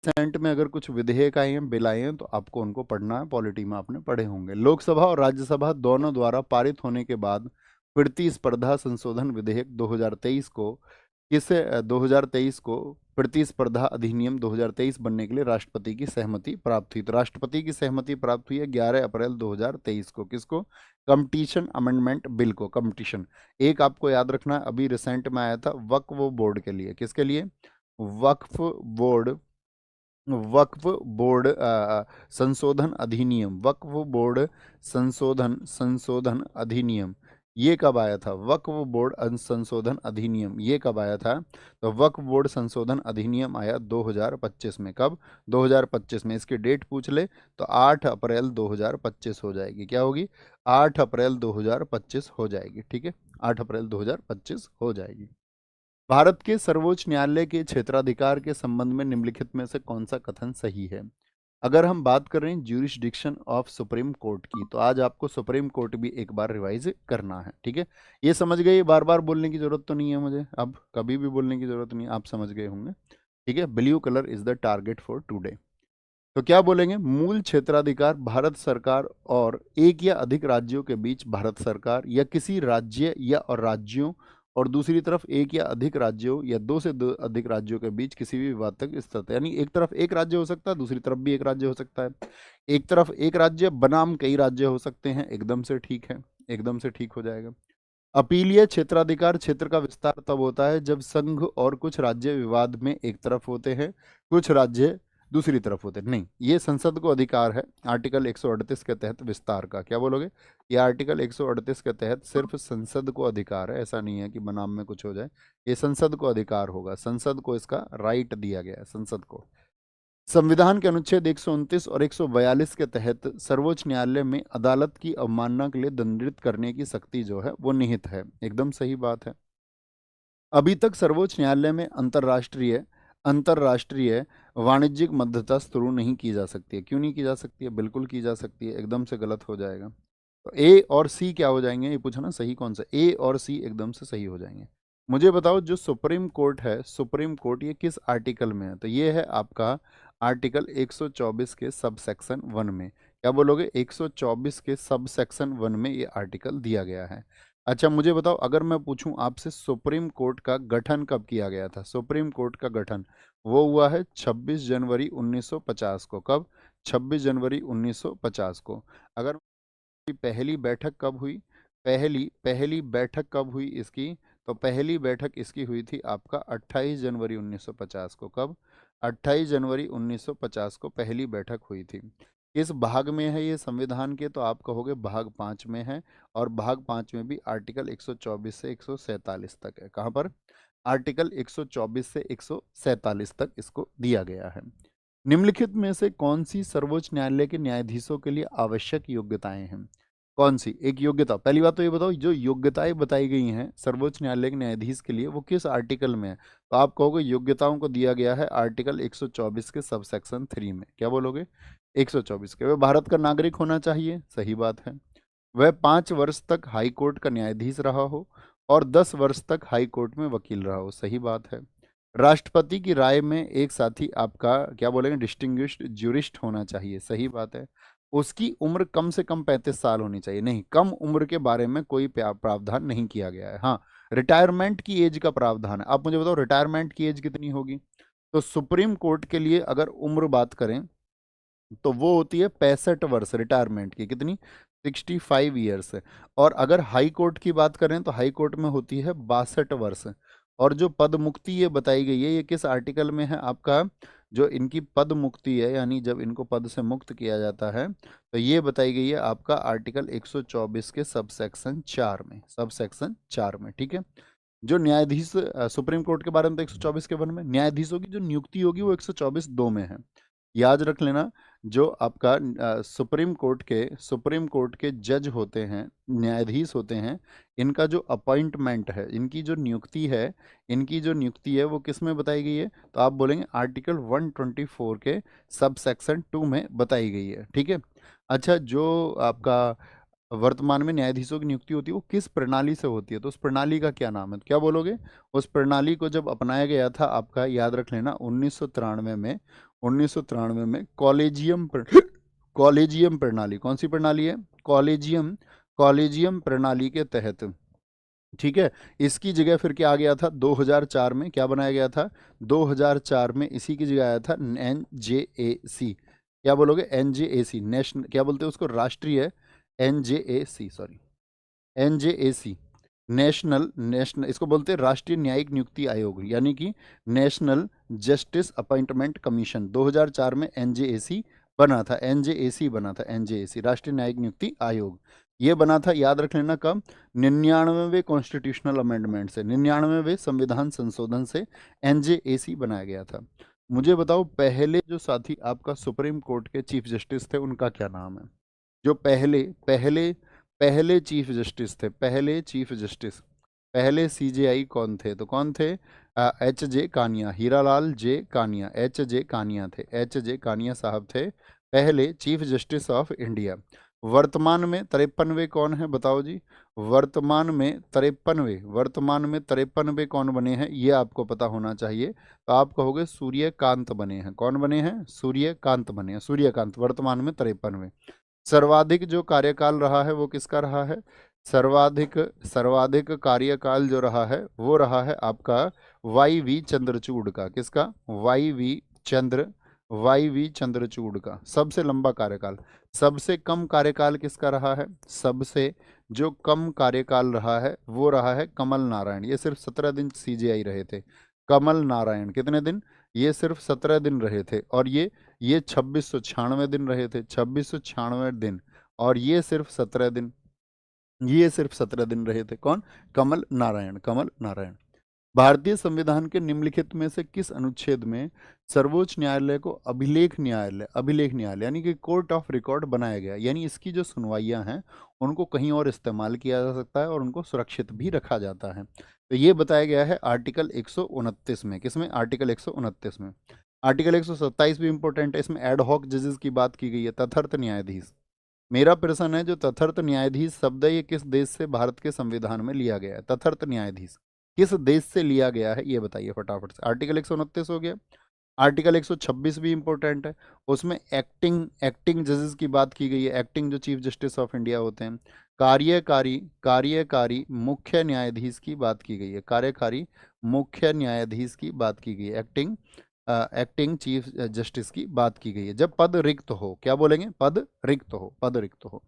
Saint में अगर कुछ विधेयक आए हैं, बिल आए हैं, तो आपको उनको पढ़ना है, पॉलिटी में आपने पढ़े होंगे। लोकसभा और राज्यसभा दोनों द्वारा पारित होने के बाद प्रतिस्पर्धा संशोधन विधेयक 2023 को 2023 को प्रतिस्पर्धा अधिनियम 2023 बनने के लिए राष्ट्रपति की सहमति प्राप्त हुई। तो राष्ट्रपति की सहमति प्राप्त हुई है 11 अप्रैल 2023 को। किसको? कंपटीशन अमेंडमेंट बिल को। कंपटीशन एक आपको याद रखना है, अभी रिसेंट में आया था वक्फ बोर्ड के लिए। किसके लिए? वक्फ बोर्ड। वक्फ बोर्ड संशोधन अधिनियम। वक्फ बोर्ड संशोधन संशोधन अधिनियम ये कब आया था? वक्फ बोर्ड संशोधन अधिनियम ये कब आया था? तो वक्फ बोर्ड संशोधन अधिनियम आया 2025 में। कब? 2025 में। इसकी डेट पूछ ले तो 8 अप्रैल 2025 हो जाएगी। क्या होगी? 8 अप्रैल 2025 हो जाएगी। ठीक है, 8 अप्रैल 2025 हो जाएगी। भारत के सर्वोच्च न्यायालय के क्षेत्राधिकार के संबंध में निम्नलिखित में से कौन सा कथन सही है? अगर हम बात कर रहे हैं ज्यूरिसडिक्शन ऑफ सुप्रीम कोर्ट की, तो आज आपको सुप्रीम कोर्ट भी एक बार रिवाइज करना है। ठीक है, ये समझ गए, बार बार बोलने की जरूरत तो नहीं है मुझे, अब कभी भी बोलने की जरूरत नहीं, आप समझ गए होंगे। ठीक है, blue colour is the target for today. तो क्या बोलेंगे? मूल क्षेत्राधिकार भारत सरकार और एक या अधिक राज्यों के बीच भारत सरकार या किसी राज्य या और राज्यों और दूसरी तरफ एक या अधिक राज्यों या दो से दो अधिक राज्यों के बीच किसी भी विवाद तक स्थित है। यानी एक तरफ एक राज्य हो सकता है, दूसरी तरफ भी एक राज्य हो सकता है। एक तरफ एक राज्य बनाम कई राज्य हो सकते हैं। एकदम से ठीक है, एकदम से ठीक हो जाएगा। अपीलीय क्षेत्राधिकार क्षेत्र का विस्तार तब होता है जब संघ और कुछ राज्य विवाद में एक तरफ होते हैं, कुछ राज्य दूसरी तरफ होते हैं। नहीं, ये संसद को अधिकार है आर्टिकल 138 के तहत विस्तार का। क्या बोलोगे? ये आर्टिकल 138 के तहत सिर्फ संसद को अधिकार है, ऐसा नहीं है कि बनाम में कुछ हो जाए। ये संसद को अधिकार होगा, संसद को इसका राइट दिया गया है, संसद को। संविधान के अनुच्छेद 129 और 142 के तहत सर्वोच्च न्यायालय में अदालत की अवमानना के लिए दंडित करने की शक्ति जो है वो निहित है। एकदम सही बात है। अभी तक सर्वोच्च न्यायालय में अंतर्राष्ट्रीय अंतर्राष्ट्रीय वाणिज्यिक मध्यस्थता शुरू नहीं की जा सकती है। क्यों नहीं की जा सकती है? बिल्कुल की जा सकती है, एकदम से गलत हो जाएगा। तो ए और सी क्या हो जाएंगे? ये पूछा ना, सही कौन सा? ए और सी एकदम से सही हो जाएंगे। मुझे बताओ, जो सुप्रीम कोर्ट है, सुप्रीम कोर्ट ये किस आर्टिकल में है? तो ये है आपका आर्टिकल 124 के सब सेक्शन 1 में। क्या बोलोगे? 124 के सब सेक्शन 1 में ये आर्टिकल दिया गया है। अच्छा मुझे बताओ, अगर मैं पूछूं आपसे सुप्रीम कोर्ट का गठन कब किया गया था? सुप्रीम कोर्ट का गठन वो हुआ है 26 जनवरी 1950 को। कब? 26 जनवरी 1950 को। अगर पहली बैठक कब हुई? पहली पहली बैठक कब हुई इसकी? तो पहली बैठक इसकी हुई थी आपका 28 जनवरी 1950 को। कब? 28 जनवरी 1950 को पहली बैठक हुई थी। किस भाग में है ये संविधान के? तो आप कहोगे भाग 5 में है। और भाग 5 में भी आर्टिकल 124 से 147 तक है। कहाँ पर? आर्टिकल 124 से 147 तक इसको दिया गया है। निम्नलिखित में से कौन सी सर्वोच्च न्यायालय के न्यायाधीशों के लिए आवश्यक योग्यताएं हैं? कौन सी? एक योग्यता, पहली बात तो ये बताओ, जो योग्यताएं बताई गई हैं सर्वोच्च न्यायालय के न्यायाधीश के लिए वो किस आर्टिकल में है? तो आप कहोगे योग्यताओं को दिया गया है आर्टिकल 124 के सब सेक्शन 3 में। क्या बोलोगे? 124 के। वह भारत का नागरिक होना चाहिए, सही बात है। वह 5 वर्ष तक हाई कोर्ट का न्यायाधीश रहा हो और 10 वर्ष तक हाई कोर्ट में वकील रहा हो, सही बात है। राष्ट्रपति की राय में एक साथी आपका क्या बोलेंगे? डिस्टिंग्विश्ड ज्यूरिस्ट होना चाहिए, सही बात है। उसकी उम्र कम से कम 35 साल होनी चाहिए। नहीं, कम उम्र के बारे में कोई प्रावधान नहीं किया गया है। हाँ, रिटायरमेंट की एज का प्रावधान है। आप मुझे बताओ रिटायरमेंट की एज कितनी होगी? तो सुप्रीम कोर्ट के लिए अगर उम्र बात करें तो वो होती है 65 वर्ष रिटायरमेंट की। कितनी? 65 ईयर्स। और अगर हाई कोर्ट की बात करें तो हाई कोर्ट में होती है 62 वर्ष। और जो पद मुक्ति ये बताई गई है, ये किस आर्टिकल में है आपका? जो इनकी पद मुक्ति है, यानी जब इनको पद से मुक्त किया जाता है, तो ये बताई गई है आपका आर्टिकल 124 के सब सेक्शन 4 में। सब सेक्शन 4 में, ठीक है। जो न्यायाधीश सुप्रीम कोर्ट के बारे में तो 124 के 1 में, न्यायाधीशों की जो नियुक्ति होगी वो 124 2 में है। याद रख लेना। जो आपका सुप्रीम कोर्ट के जज होते हैं, न्यायाधीश होते हैं, इनका जो अपॉइंटमेंट है, इनकी जो नियुक्ति है वो किस में बताई गई है? तो आप बोलेंगे आर्टिकल 124 के सब सेक्शन 2 में बताई गई है। ठीक है। अच्छा, जो आपका वर्तमान में न्यायाधीशों की नियुक्ति होती है वो किस प्रणाली से होती है, तो उस प्रणाली का क्या नाम है, तो क्या बोलोगे? उस प्रणाली को जब अपनाया गया था, आपका याद रख लेना 1993 में कॉलेजियम प्रणाली, कौन सी प्रणाली है? कॉलेजियम कॉलेजियम प्रणाली के तहत, ठीक है। इसकी जगह फिर क्या आ गया था 2004 में, क्या बनाया गया था 2004 में, इसी की जगह आया था NJAC। क्या बोलोगे? NJAC, नेशनल, क्या बोलते हैं उसको, राष्ट्रीय, NJAC, सॉरी, NJAC, नेशनल इसको बोलते हैं राष्ट्रीय न्यायिक नियुक्ति आयोग, यानी कि नेशनल जस्टिस अपॉइंटमेंट कमीशन। 2004 में NJAC बना था, NJAC बना था, NJAC राष्ट्रीय न्यायिक नियुक्ति आयोग। ये बना था, याद रख लेना, कब? 99वें कॉन्स्टिट्यूशनल अमेंडमेंट से, 99वें संविधान संशोधन से NJAC बनाया गया था। मुझे बताओ, पहले जो साथी आपका सुप्रीम कोर्ट के चीफ जस्टिस थे उनका क्या नाम है? जो पहले पहले पहले चीफ जस्टिस थे, पहले CJI कौन थे? तो कौन थे? HJ कानिया, हीरालाल जे कानिया, HJ कानिया थे, HJ कानिया साहब थे पहले चीफ जस्टिस ऑफ इंडिया। वर्तमान में 53वें कौन है, बताओ जी? वर्तमान में 53वें कौन बने हैं, ये आपको पता होना चाहिए। तो आप कहोगे सूर्यकांत बने हैं। कौन बने हैं? सूर्यकांत बने हैं, सूर्यकांत वर्तमान में 53वें। सर्वाधिक जो कार्यकाल रहा है वो किसका रहा है? सर्वाधिक सर्वाधिक कार्यकाल जो रहा है वो रहा है आपका YV चंद्रचूड़ का। किसका? YV चंद्रचूड़ का सबसे लंबा कार्यकाल। सबसे कम कार्यकाल किसका रहा है? सबसे जो कम कार्यकाल रहा है वो रहा है कमल नारायण, ये सिर्फ 17 दिन CJI रहे थे। कमल नारायण कितने दिन? ये सिर्फ 17 दिन रहे थे, और ये 2696 दिन रहे थे, 2696 दिन, और ये सिर्फ 17 दिन, ये सिर्फ 17 दिन रहे थे। कौन? कमल नारायण, कमल नारायण। भारतीय संविधान के निम्नलिखित में से किस अनुच्छेद में सर्वोच्च न्यायालय को अभिलेख न्यायालय यानी कि कोर्ट ऑफ रिकॉर्ड बनाया गया, यानी इसकी जो सुनवाइयां हैं उनको कहीं और इस्तेमाल किया जा सकता है और उनको सुरक्षित भी रखा जाता है। तो ये बताया गया है आर्टिकल 129 में। किसमें? आर्टिकल 129 में। आर्टिकल 127 भी इंपॉर्टेंट है, इसमें एड हॉक जजेस की बात की गई है, तथर्थ न्यायाधीश। मेरा प्रश्न है, जो तथर्थ न्यायाधीश शब्द है ये किस देश से भारत के संविधान में लिया गया है? तथर्थ न्यायाधीश किस देश से लिया गया है, ये बताइए फटाफट से। आर्टिकल 129 हो गया। आर्टिकल 126 भी इंपॉर्टेंट है, उसमें एक्टिंग जजेस की बात की गई है, एक्टिंग जो चीफ जस्टिस ऑफ इंडिया होते हैं। कार्यकारी मुख्य न्यायाधीश की बात की गई है, कार्यकारी मुख्य न्यायाधीश की बात की गई है, एक्टिंग चीफ जस्टिस की बात की गई है। जब पद रिक्त हो, क्या बोलेंगे? पद रिक्त हो, पद रिक्त हो।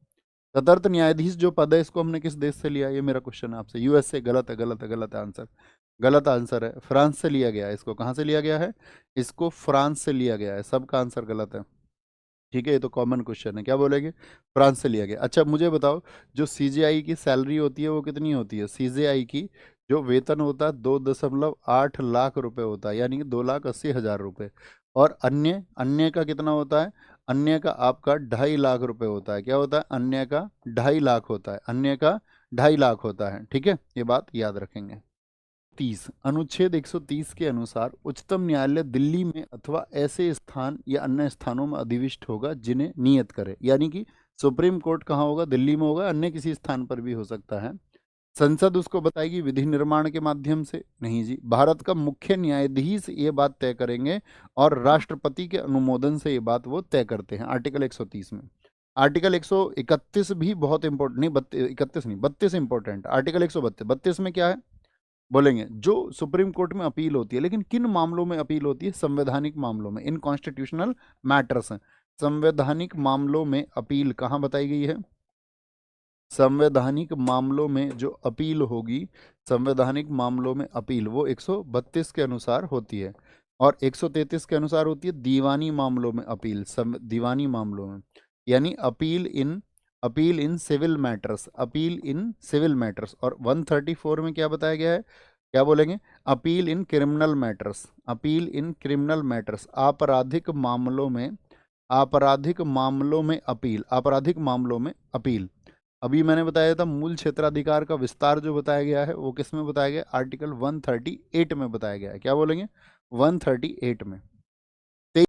तदर्थ न्यायाधीश जो पद है इसको हमने किस देश से लिया? ये मेरा क्वेश्चन है आपसे। US से? गलत है, गलत है, गलत है आंसर, गलत आंसर है। फ्रांस से लिया गया है इसको। कहाँ से लिया गया है? इसको फ्रांस से लिया गया है। सबका आंसर गलत है, ठीक है, ये तो कॉमन क्वेश्चन है। क्या बोलेंगे? फ्रांस से लिया गया। अच्छा मुझे बताओ, जो CJI की सैलरी होती है वो कितनी होती है? CJI की जो वेतन होता है 2.8 लाख रुपए होता है, यानी कि 2,80,000 रुपये। और अन्य अन्य का कितना होता है? अन्य का आपका 2.5 लाख रुपए होता है। क्या होता है? अन्य का 2.5 लाख होता है, अन्य का 2.5 लाख होता है, ठीक है, ये बात याद रखेंगे। 30 अनुच्छेद 130 के अनुसार उच्चतम न्यायालय दिल्ली में अथवा ऐसे स्थान या अन्य स्थानों में अधिविष्ट होगा जिन्हें नियत करे, यानी कि सुप्रीम कोर्ट कहाँ होगा? दिल्ली में होगा, अन्य किसी स्थान पर भी हो सकता है। संसद उसको बताएगी विधि निर्माण के माध्यम से? नहीं जी, भारत का मुख्य न्यायाधीश ये बात तय करेंगे और राष्ट्रपति के अनुमोदन से ये बात वो तय करते हैं, आर्टिकल 130 में। आर्टिकल 131 भी बहुत इंपॉर्टेंट, नहीं 31 नहीं 32 इंपॉर्टेंट। आर्टिकल 132 में क्या है बोलेंगे? जो सुप्रीम कोर्ट में अपील होती है, लेकिन किन मामलों में अपील होती है? संवैधानिक मामलों में, इन कॉन्स्टिट्यूशनल मैटर्स। संवैधानिक मामलों में अपील कहाँ बताई गई है? संवैधानिक मामलों में जो अपील होगी, संवैधानिक मामलों में अपील वो 132 के अनुसार होती है, और 133 के अनुसार होती है दीवानी मामलों में अपील। दीवानी मामलों में, यानी appeal in civil matters, appeal in civil matters. और 134 में क्या बताया गया है? क्या बोलेंगे? Appeal in criminal matters, appeal in criminal matters, आपराधिक मामलों में, आपराधिक मामलों में अपील, आपराधिक मामलों में अपील। अभी मैंने बताया था मूल क्षेत्राधिकार का विस्तार जो बताया गया है वो किस में बताया गया? आर्टिकल 138 में बताया गया है। क्या बोलेंगे? 138 में।